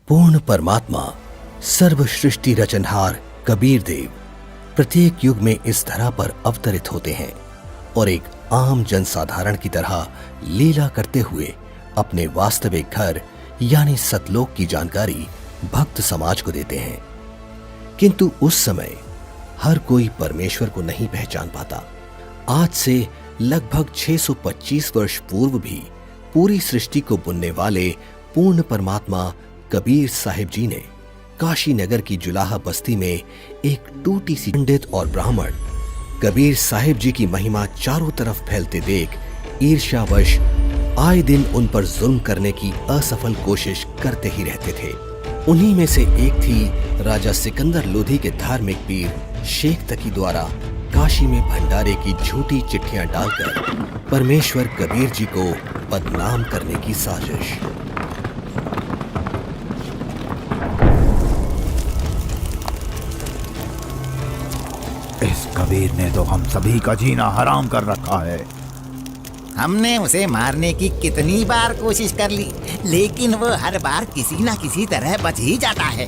पूर्ण परमात्मा सर्व सृष्टि रचनहार कबीर देव प्रत्येक युग में इस धरा पर अवतरित होते हैं और एक आम जनसाधारण की तरह लीला करते हुए अपने वास्तविक घर यानी सतलोक की जानकारी भक्त समाज को देते हैं। किंतु उस समय हर कोई परमेश्वर को नहीं पहचान पाता। आज से लगभग 625 वर्ष पूर्व भी पूरी सृष्टि को बुनने वाले पूर्ण परमात्मा कबीर साहिब जी ने काशी नगर की जुलाहा बस्ती में एक टूटी सी पंडित और ब्राह्मण कबीर साहिब जी की महिमा चारों तरफ फैलते देख ईर्ष्यावश आए दिन उन पर जुल्म करने की असफल कोशिश करते ही रहते थे। उन्हीं में से एक थी राजा सिकंदर लोधी के धार्मिक पीर शेख तकी द्वारा काशी में भंडारे की झूठी चिट्ठियां डालकर परमेश्वर कबीर जी को बदनाम करने की साजिश। इस कबीर ने तो हम सभी का जीना हराम कर रखा है। हमने उसे मारने की कितनी बार कोशिश कर ली, लेकिन वो हर बार किसी ना किसी तरह बच ही जाता है।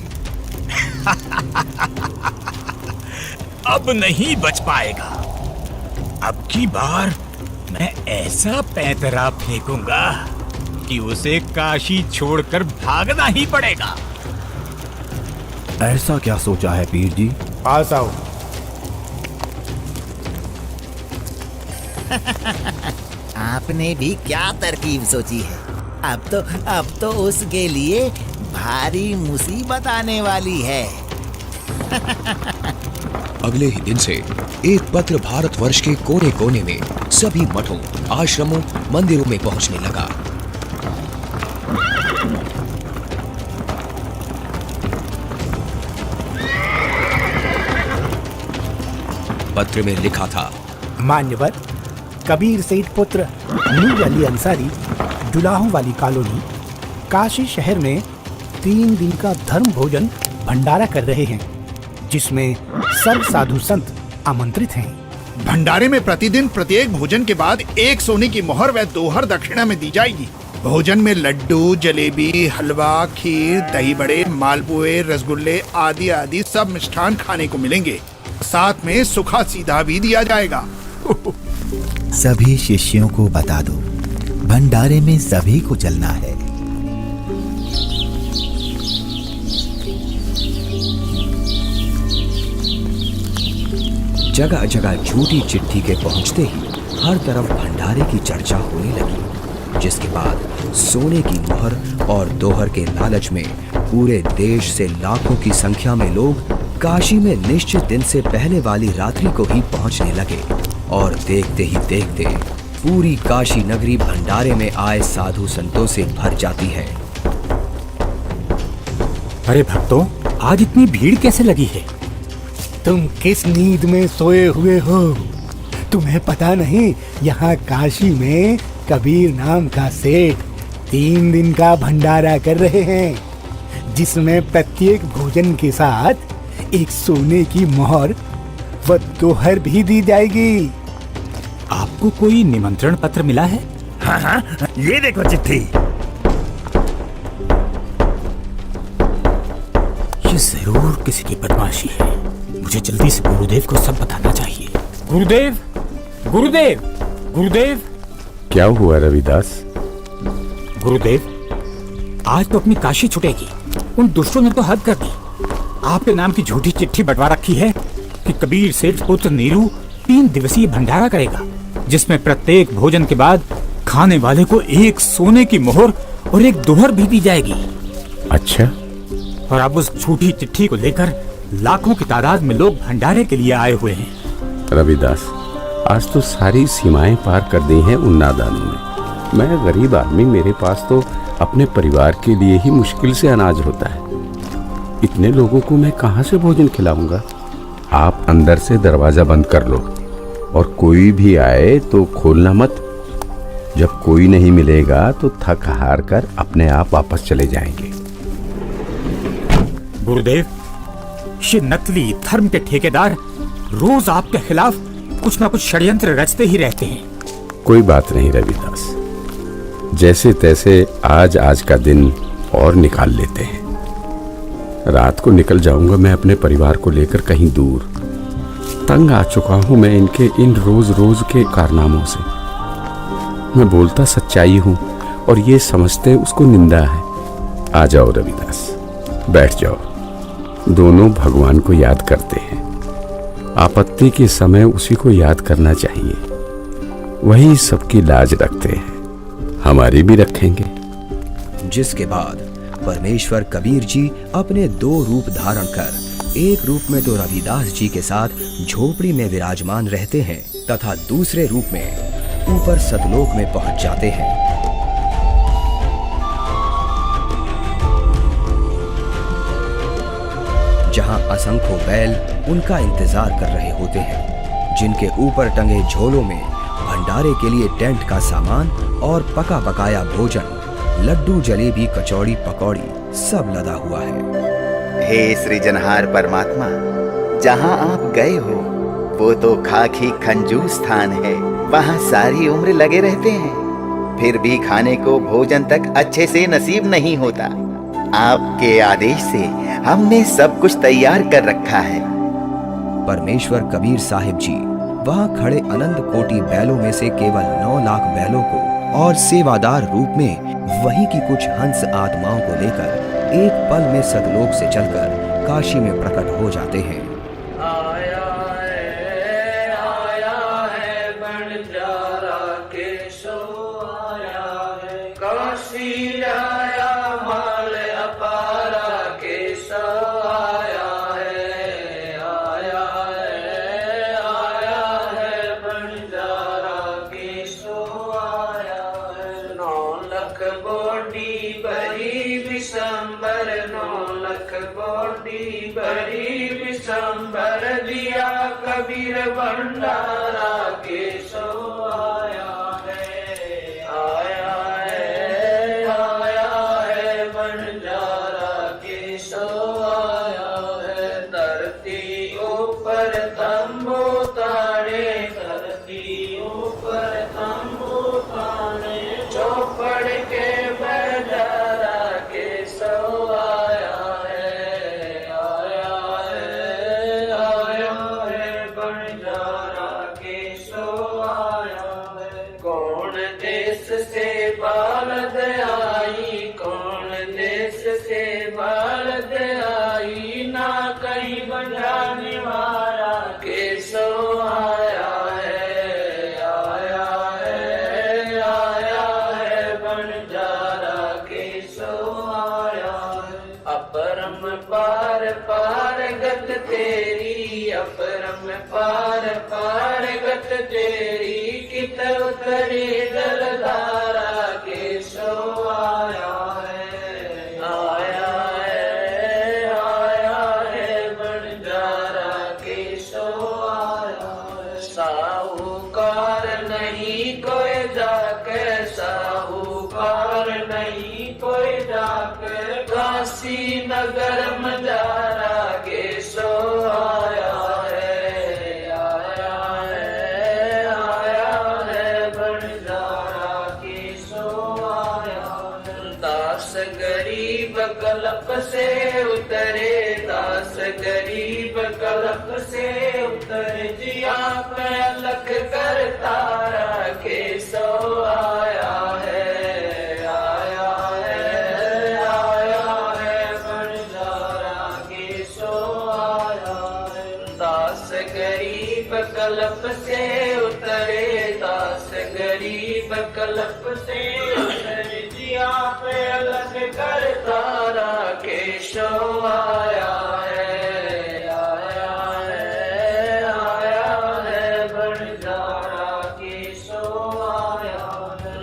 अब नहीं बच पाएगा। अब की बार मैं ऐसा पैंतरा फेंकूंगा कि उसे काशी छोड़कर भागना ही पड़ेगा। ऐसा क्या सोचा है पीर जी? पास आओ। आपने भी क्या तरकीब सोची है? अब तो उसके लिए भारी मुसीबत आने वाली है। अगले ही दिन से एक पत्र भारतवर्ष के कोने कोने में सभी मठों, आश्रमों, मंदिरों में पहुंचने लगा। पत्र में लिखा था, मान्यवर कबीर सेठ पुत्र नूर अली अंसारी, जुलाहों वाली कॉलोनी, काशी शहर में 3 दिन का धर्म भोजन भंडारा कर रहे हैं, जिसमें सब साधु संत आमंत्रित हैं। भंडारे में प्रतिदिन प्रत्येक भोजन के बाद 1 सोने की मोहर व दोहर दक्षिणा में दी जाएगी। भोजन में लड्डू, जलेबी, हलवा, खीर, दही बड़े, मालपुए, रसगुल्ले आदि आदि सब मिष्ठान खाने को मिलेंगे। साथ में सूखा सीधा भी दिया जाएगा। सभी शिष्यों को बता दो, भंडारे में सभी को चलना है। जगह जगह झूठी चिट्ठी के पहुंचते ही हर तरफ भंडारे की चर्चा होने लगी, जिसके बाद सोने की मोहर और दोहर के लालच में पूरे देश से लाखों की संख्या में लोग काशी में निश्चित दिन से पहले वाली रात्रि को ही पहुंचने लगे और देखते ही देखते पूरी काशी नगरी भंडारे में आए साधु संतों से भर जाती है। अरे भक्तों, आज इतनी भीड़ कैसे लगी है? तुम किस नींद में सोए हुए हो? तुम्हें पता नहीं, यहाँ काशी में कबीर नाम का सेठ 3 दिन का भंडारा कर रहे हैं, जिसमें प्रत्येक भोजन के साथ 1 सोने की मोहर व दोहर भी दी जाएगी। आपको कोई निमंत्रण पत्र मिला है? हाँ, ये देखो चिट्ठी। ये जरूर किसी की बदमाशी है। मुझे जल्दी से गुरुदेव को सब बताना चाहिए। गुरुदेव, गुरुदेव, गुरुदेव। क्या हुआ रविदास? गुरुदेव, आज तो अपनी काशी छूटेगी। उन दुष्टों ने तो हद कर दी। आपके नाम की झूठी चिट्ठी बंटवा रखी है कि कबीर सेठ पुत्र नीरू 3 दिवसीय भंडारा करेगा, जिसमें प्रत्येक भोजन के बाद खाने वाले को 1 सोने की मोहर और 1 दोहर भी दी जाएगी। अच्छा। और अब उस झूठी चिट्ठी को लेकर लाखों की तादाद में लोग भंडारे के लिए आए हुए हैं। रविदास, आज तो सारी सीमाएं पार कर दी हैं उन नादानों ने। मैं गरीब आदमी, मेरे पास तो अपने परिवार के लिए ही मुश्किल से अनाज होता है। इतने लोगों को मैं कहाँ से भोजन खिलाऊंगा? आप अंदर से दरवाजा बंद कर लो और कोई भी आए तो खोलना मत। जब कोई नहीं मिलेगा तो थक हार कर अपने आप वापस चले जाएंगे। गुरुदेव, ये नकली धर्म के ठेकेदार रोज आपके खिलाफ कुछ ना कुछ षड्यंत्र रचते ही रहते हैं। कोई बात नहीं रविदास, जैसे तैसे आज का दिन और निकाल लेते हैं। रात को निकल जाऊंगा मैं अपने परिवार को लेकर कहीं दूर। तंग आ चुका हूं मैं इनके इन रोज रोज के कारनामों से। मैं बोलता सच्चाई हूं और ये समझते उसको निंदा है। आ जाओ रविदास, बैठ जाओ। दोनों भगवान को याद करते हैं। आपत्ति के समय उसी को याद करना चाहिए। वही सबकी लाज रखते हैं, हमारी भी रखेंगे। जिसके बाद परमेश्वर कबीर जी अपने 2 रूप धारण कर एक रूप में तो रविदास जी के साथ झोपड़ी में विराजमान रहते हैं तथा दूसरे रूप में ऊपर सतलोक में पहुंच जाते हैं। जहां असंख्यों बैल उनका इंतजार कर रहे होते हैं, जिनके ऊपर टंगे झोलों में भंडारे के लिए टेंट का सामान और पका पकाया भोजन, लड्डू, जलेबी, कचौड़ी, पकौड़ी सब लदा हुआ है। हे सृजनहार परमात्मा, जहाँ आप गए हो वो तो खाकी खंजूस स्थान है। वहाँ सारी उम्र लगे रहते हैं, फिर भी खाने को भोजन तक अच्छे से नसीब नहीं होता। आपके आदेश से हमने सब कुछ तैयार कर रखा है। परमेश्वर कबीर साहिब जी वहाँ खड़े अनंत कोटि बैलों में से केवल 9 लाख बैलों को और सेवादार रूप में वहीं की कुछ हंस आत्माओं को लेकर एक पल में सतलोक से चलकर काशी में प्रकट हो जाते हैं। आया है बंजारा केशो आया है, काशी आया माल अपारा केशो आया है बंजारा केशो आया है। 9 लाख बोडी बड़ी विशंबर, 9 लाख बोडी बड़ी विशंबर, दिया कबीर भंडारा केशो आया है बंजारा केशो आया है। धरती ऊपर तंबू ताने, धरती ऊपर तंबू ताने, चौपड़ के बंजारा केशो आया है बंजारा केशो आया है। कौन देश से बालद आई, कौन देश से बालद आई, ना कहीं बंजाने वाला केशो आया है बंजारा केशो आया है। अपरम पार पार गत तेरी, अपरम पार पार गत तेरी, कित उतरी जलधारा केशो आया है बंजारा केशो आया है। साहूकार नहीं कोई जाके, साहूकार नहीं कोई जाके, काशी नगर मजारा केशो आया है बंजारा केशो आया है। दास गरीब कल्प से उतरे, दास गरीब कल्प से उतरे, जिया पे अलख कर तारा केशो आया है बंजारा केशो आया है। दास गरीब कल्प से उतरे, दास गरीब कल्प से उतरे, जिया पे अलग कर तारा केशो आया है बंजारा केशो आया है।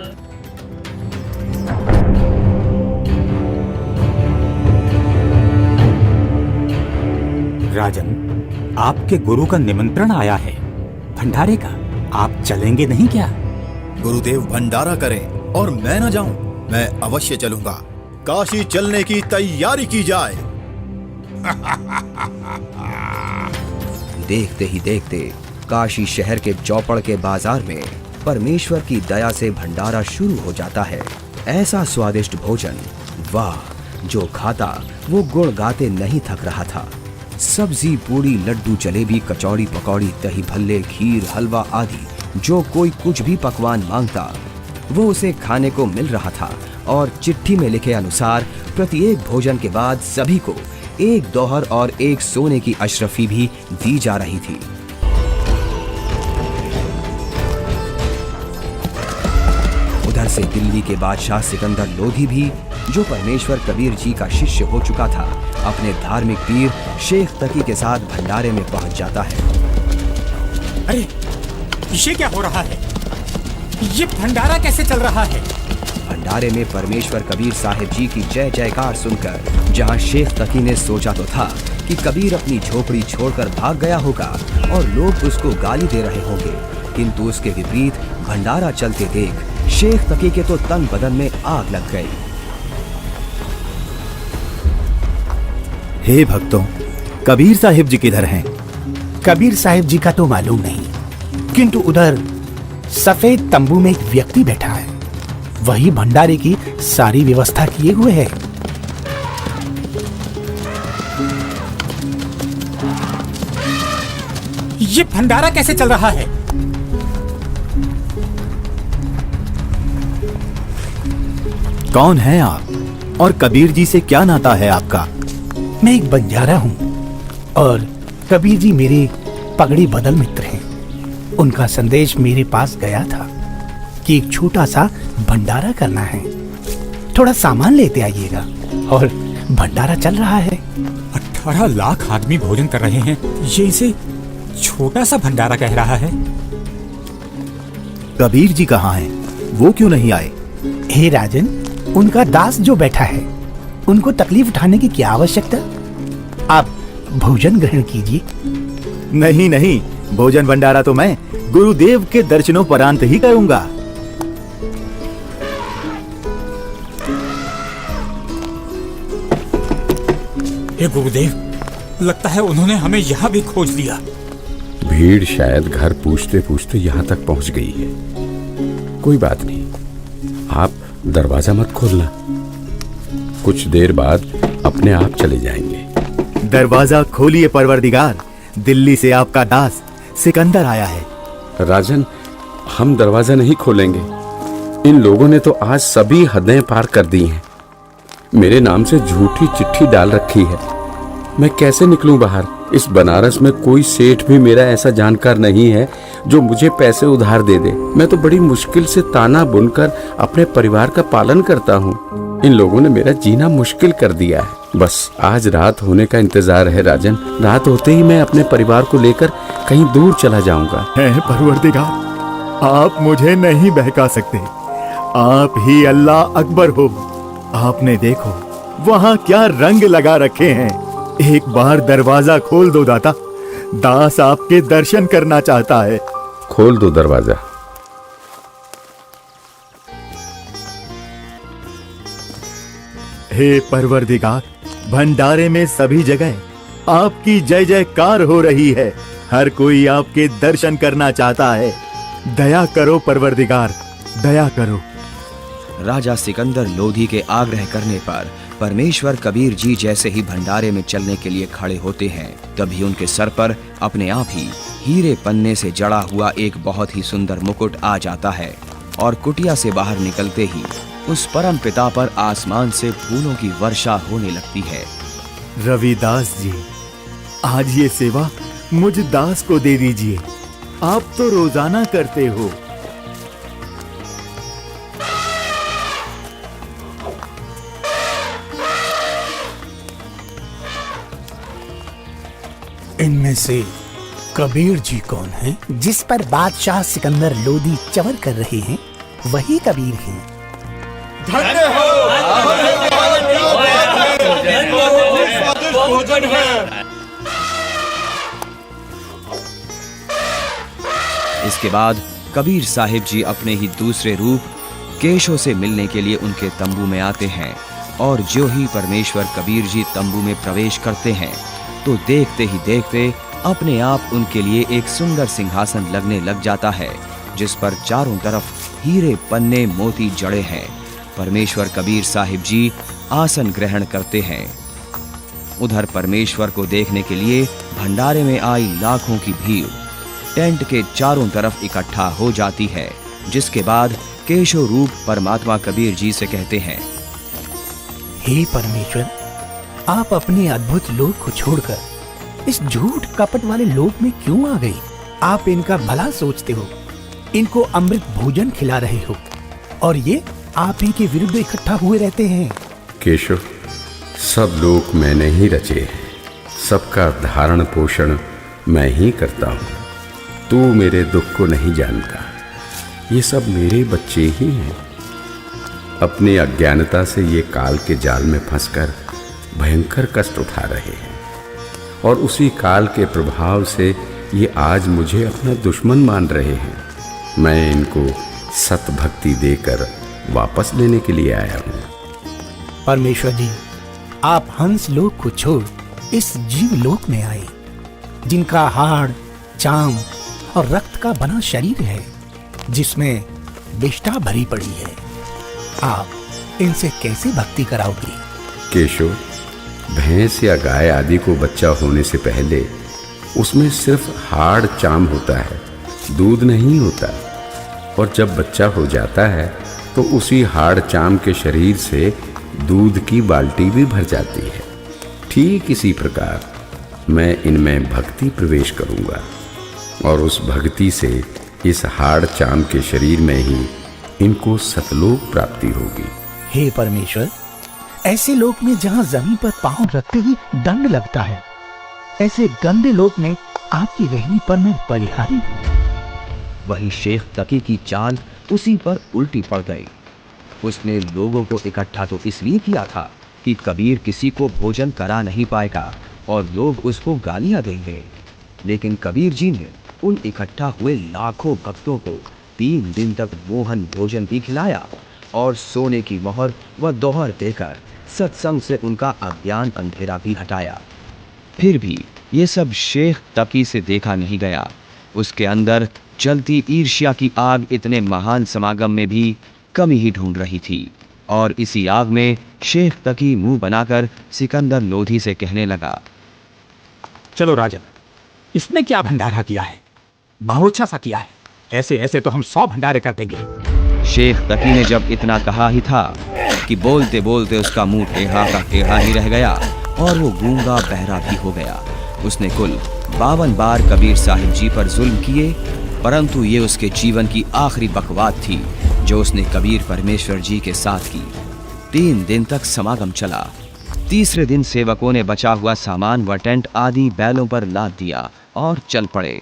राजन, आपके गुरु का निमंत्रण आया है भंडारे का, आप चलेंगे नहीं क्या? गुरुदेव भंडारा करें और मैं न जाऊं, मैं अवश्य चलूंगा। काशी चलने की तैयारी की जाए। देखते ही देखते काशी शहर के चौपड़ के बाजार में परमेश्वर की दया से भंडारा शुरू हो जाता है। ऐसा स्वादिष्ट भोजन, वाह, जो खाता वो गुण गाते नहीं थक रहा था। सब्जी, पूड़ी, लड्डू, जलेबी, कचौड़ी, पकौड़ी, दही भल्ले, खीर, हलवा आदि जो कोई कुछ भी पकवान मांगता वो उसे खाने को मिल रहा था। और चिट्ठी में लिखे अनुसार प्रत्येक भोजन के बाद सभी को एक दोहर और एक सोने की अशरफी भी दी जा रही थी। उधर से दिल्ली के बादशाह सिकंदर लोधी भी, जो परमेश्वर कबीर जी का शिष्य हो चुका था, अपने धार्मिक पीर शेख तकी के साथ भंडारे में पहुंच जाता है। अरे ये क्या हो रहा है? ये भंडारा कैसे चल रहा है? भंडारे में परमेश्वर कबीर साहिब जी की जय जयकार सुनकर जहां शेख तकी ने सोचा तो था कि कबीर अपनी झोपड़ी छोड़कर भाग गया होगा और लोग उसको गाली दे रहे होंगे, किंतु उसके विपरीत भंडारा चलते देख शेख तकी के तो तन बदन में आग लग गई। हे भक्तों, कबीर साहिब जी किधर हैं? कबीर साहिब जी का तो मालूम नहीं, किंतु उधर सफेद तंबू में एक व्यक्ति बैठा है, वही भंडारे की सारी व्यवस्था किए हुए है। ये भंडारा कैसे चल रहा है? कौन है आप और कबीर जी से क्या नाता है आपका? मैं एक बंजारा हूँ और कबीर जी मेरे पगड़ी बदल मित्र हैं। उनका संदेश मेरे पास गया था कि एक छोटा सा भंडारा करना है, थोड़ा सामान लेते आइएगा। और भंडारा चल रहा है। 18 लाख आदमी भोजन कर रहे हैं, ये इसे छोटा सा भंडारा कह रहा है। कबीर जी कहाँ हैं? वो क्यों नहीं आए? हे राजन, उनका दास जो बैठा है, उनको तकलीफ उठाने की क्या आवश्यकता? आप भोजन ग्रहण कीजिए। नहीं नहीं, भोजन भंडारा तो मैं गुरुदेव के दर्शनों परांत ही करूंगा। हे गुरुदेव, लगता है उन्होंने हमें यहाँ भी खोज लिया। भीड़ शायद घर पूछते पूछते यहाँ तक पहुँच गई है। कोई बात नहीं, आप दरवाजा मत खोलना, कुछ देर बाद अपने आप चले जाएंगे। दरवाजा खोलिए परवरदिगार, दिल्ली से आपका दास सिकंदर आया है। राजन, हम दरवाजा नहीं खोलेंगे। इन लोगों ने तो आज सभी हदें पार कर दी हैं। मेरे नाम से झूठी चिट्ठी डाल रखी है। मैं कैसे निकलूं बाहर? इस बनारस में कोई सेठ भी मेरा ऐसा जानकार नहीं है जो मुझे पैसे उधार दे दे। मैं तो बड़ी मुश्किल से ताना बुनकर अपने परिवार का पालन करता हूँ। इन लोगों ने मेरा जीना मुश्किल कर दिया है। बस आज रात होने का इंतजार है राजन। रात होते ही मैं अपने परिवार को लेकर कहीं दूर चला जाऊंगा। है परवरदिगार, आप मुझे नहीं बहका सकते। आप ही अल्लाह अकबर हो। आपने देखो वहाँ क्या रंग लगा रखे हैं। एक बार दरवाजा खोल दो दाता, दास आपके दर्शन करना चाहता है। खोल दो दरवाजा। हे परवरदिगार, भंडारे में सभी जगह आपकी जय जयकार हो रही है। हर कोई आपके दर्शन करना चाहता है। दया करो परवरदिगार, दया करो। राजा सिकंदर लोधी के आग्रह करने पर परमेश्वर कबीर जी जैसे ही भंडारे में चलने के लिए खड़े होते हैं, तभी उनके सर पर अपने आप ही हीरे पन्ने से जड़ा हुआ एक बहुत ही सुंदर मुकुट आ जाता है और कुटिया से बाहर निकलते ही उस परम पिता पर आसमान से फूलों की वर्षा होने लगती है। रविदास जी, आज ये सेवा मुझ दास को दे दीजिए। आप तो रोजाना करते हो। इनमें से कबीर जी कौन हैं? जिस पर बादशाह सिकंदर लोधी चवर कर रहे हैं, वही कबीर हैं। इसके बाद कबीर साहिब जी अपने ही दूसरे रूप केशों से मिलने के लिए उनके तंबू में आते हैं और जो ही परमेश्वर कबीर जी तंबू में प्रवेश करते हैं तो देखते ही देखते अपने आप उनके लिए एक सुंदर सिंहासन लगने लग जाता है, जिस पर चारों तरफ हीरे पन्ने मोती जड़े हैं। परमेश्वर कबीर साहिब जी आसन ग्रहण करते हैं। उधर परमेश्वर को देखने के लिए भंडारे में आई लाखों की भीड़ टेंट के चारों तरफ इकट्ठा हो जाती है, जिसके बाद केशव रूप परमात्मा कबीर जी से कहते हैं, हे परमेश्वर, आप अपने अद्भुत लोक को छोड़कर इस झूठ कपट वाले लोक में क्यों आ गए? आप इनका भला सोचते हो, इनको अमृत भोजन खिला रहे हो और ये आप ही के विरुद्ध इकट्ठा हुए रहते हैं। केशव, सब लोग मैंने ही रचे हैं, सबका धारण पोषण मैं ही करता हूँ। तू मेरे दुख को नहीं जानता, ये सब मेरे बच्चे ही हैं। अपनी अज्ञानता से ये काल के जाल में फंसकर भयंकर कष्ट उठा रहे हैं और उसी काल के प्रभाव से ये आज मुझे अपना दुश्मन मान रहे हैं। मैं इनको सत भक्ति देकर वापस लेने के लिए आया हूँ। परमेश्वर जी, आप हंस लोक को छोड़ इस जीव लोक में आए, जिनका हाड़, चाम और रक्त का बना शरीर है, जिसमें विष्ठा भरी पड़ी है। आप इनसे कैसे भक्ति कराओगे? केशव, भैंस या गाय आदि को बच्चा होने से पहले उसमें सिर्फ हाड़ चाम होता है, दूध नहीं होता। और जब बच्चा हो जाता है तो उसी हाड़ चाम के शरीर से दूध की बाल्टी भी भर जाती है। ठीक इसी प्रकार मैं इनमें भक्ति प्रवेश करूंगा और उस भक्ति से इस हाड़ चाम के शरीर में ही इनको सतलोक प्राप्ति होगी। हे परमेश्वर, ऐसे लोक में जहाँ जमीन पर पांव रखते ही दंड लगता है, ऐसे गंदे लोक में आपकी रहनी पर मैं बलिहारी। वही शेख तकी की चाल उसी पर उल्टी पड़ गई। उसने लोगों को इकट्ठा तो इसलिए किया था कि कबीर किसी को भोजन करा नहीं पाएगा और लोग उसको गालियां देंगे, लेकिन कबीर जी ने उन इकट्ठा हुए लाखों भक्तों को 3 दिन तक मोहन भोजन भी खिलाया और सोने की मोहर व दोहर देकर सत्संग से उनका अज्ञान अंधेरा भी हटाया। फिर भी ये सब शेख तकी से देखा नहीं गया। उसके अंदर जलती ईर्ष्या की आग इतने महान समागम में भी कमी ही ढूंढ रही थी और इसी आग में शेख तकी मुंह बनाकर सिकंदर लोधी से कहने लगा, चलो राजन, इसने क्या भंडारा किया है? बहुत अच्छा सा किया है। ऐसे ऐसे तो हम 100 भंडारे कर देंगे। शेख तकी ने जब इतना कहा ही था कि बोलते बोलते उसका मुंह टेढ़ा का टेढ़ा ही रह गया और वो गूंगा बहरा भी हो गया। उसने कुल 52 बार कबीर साहिब जी पर जुल्म किए, परंतु ये उसके जीवन की आखिरी बकवाद थी जो उसने कबीर परमेश्वर जी के साथ की। 3 दिन तक समागम चला। तीसरे दिन सेवकों ने बचा हुआ सामान व टेंट आदि बैलों पर लाद दिया और चल पड़े।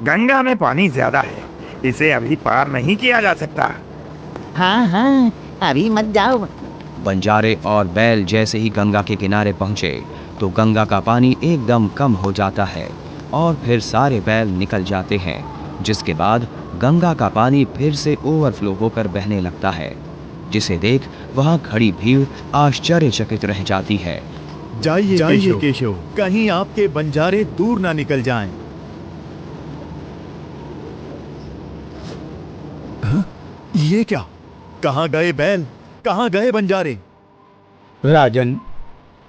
गंगा में पानी ज्यादा है, इसे अभी पार नहीं किया जा सकता। हाँ हाँ, अभी मत जाओ। बंजारे और बैल जैसे ही गंगा के किनारे पहुंचे तो गंगा का पानी एकदम कम हो जाता है और फिर सारे बैल निकल जाते हैं, जिसके बाद गंगा का पानी फिर से ओवरफ्लो होकर बहने लगता है, जिसे देख वहां खड़ी भीड़ आश्चर्यचकित रह जाती है। जाइए केशव, कहीं आपके बंजारे दूर ना निकल जाएं। ये क्या? कहाँ गए बैल, कहाँ गए बंजारे? राजन,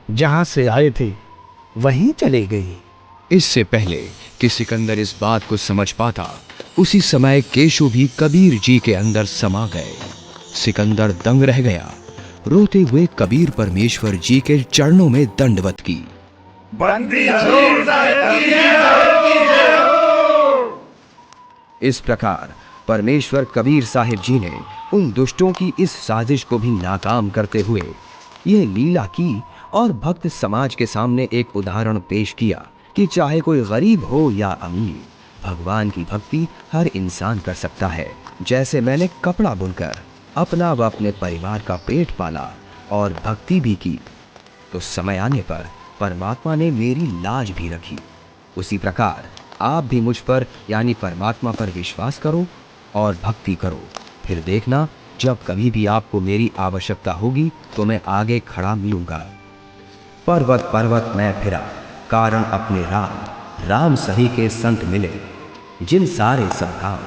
जहाँ से आए थे वहीं चले गए। इससे पहले कि सिकंदर इस बात को समझ पाता, उसी समय केशव भी कबीर जी के अंदर समा गए। सिकंदर दंग रह गया। रोते हुए कबीर परमेश्वर जी के चरणों में दंडवत की। इस प्रकार परमेश्वर कबीर साहिब जी ने उन दुष्टों की इस साजिश को भी नाकाम करते हुए यह लीला की और भक्त समाज के सामने एक उदाहरण पेश किया कि चाहे कोई गरीब हो या अमीर, भगवान की भक्ति हर इंसान कर सकता है। जैसे मैंने कपड़ा बुनकर अपना व अपने परिवार का पेट पाला और भक्ति भी की, तो समय आने पर परमात्मा ने मेरी लाज भी रखी। उसी प्रकार आप भी मुझ पर यानी परमात्मा पर विश्वास करो और भक्ति करो। फिर देखना, जब कभी भी आपको मेरी आवश्यकता होगी तो मैं आगे खड़ा मिलूंगा। पर्वत पर्वत मैं फिरा, कारण अपने राम, राम सही के संत मिले। जिन सारे सद्भाव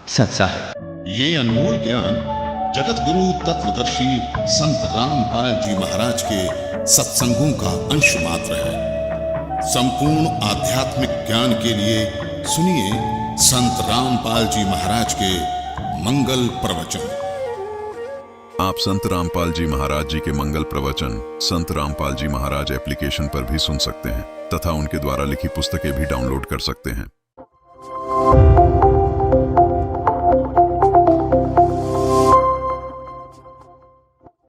सच्चा है। ये अनमोल ज्ञान जगत गुरु तत्वदर्शी संत रामपाल जी महाराज के सत्संगों का अंश मात्र है। संपूर्ण आध्यात्मिक ज्ञान के लिए सुनिए संत रामपाल जी महाराज के मंगल प्रवचन। आप संत रामपाल जी महाराज जी के मंगल प्रवचन संत रामपाल जी महाराज एप्लीकेशन पर भी सुन सकते हैं तथा उनके द्वारा लिखी पुस्तकें भी डाउनलोड कर सकते हैं।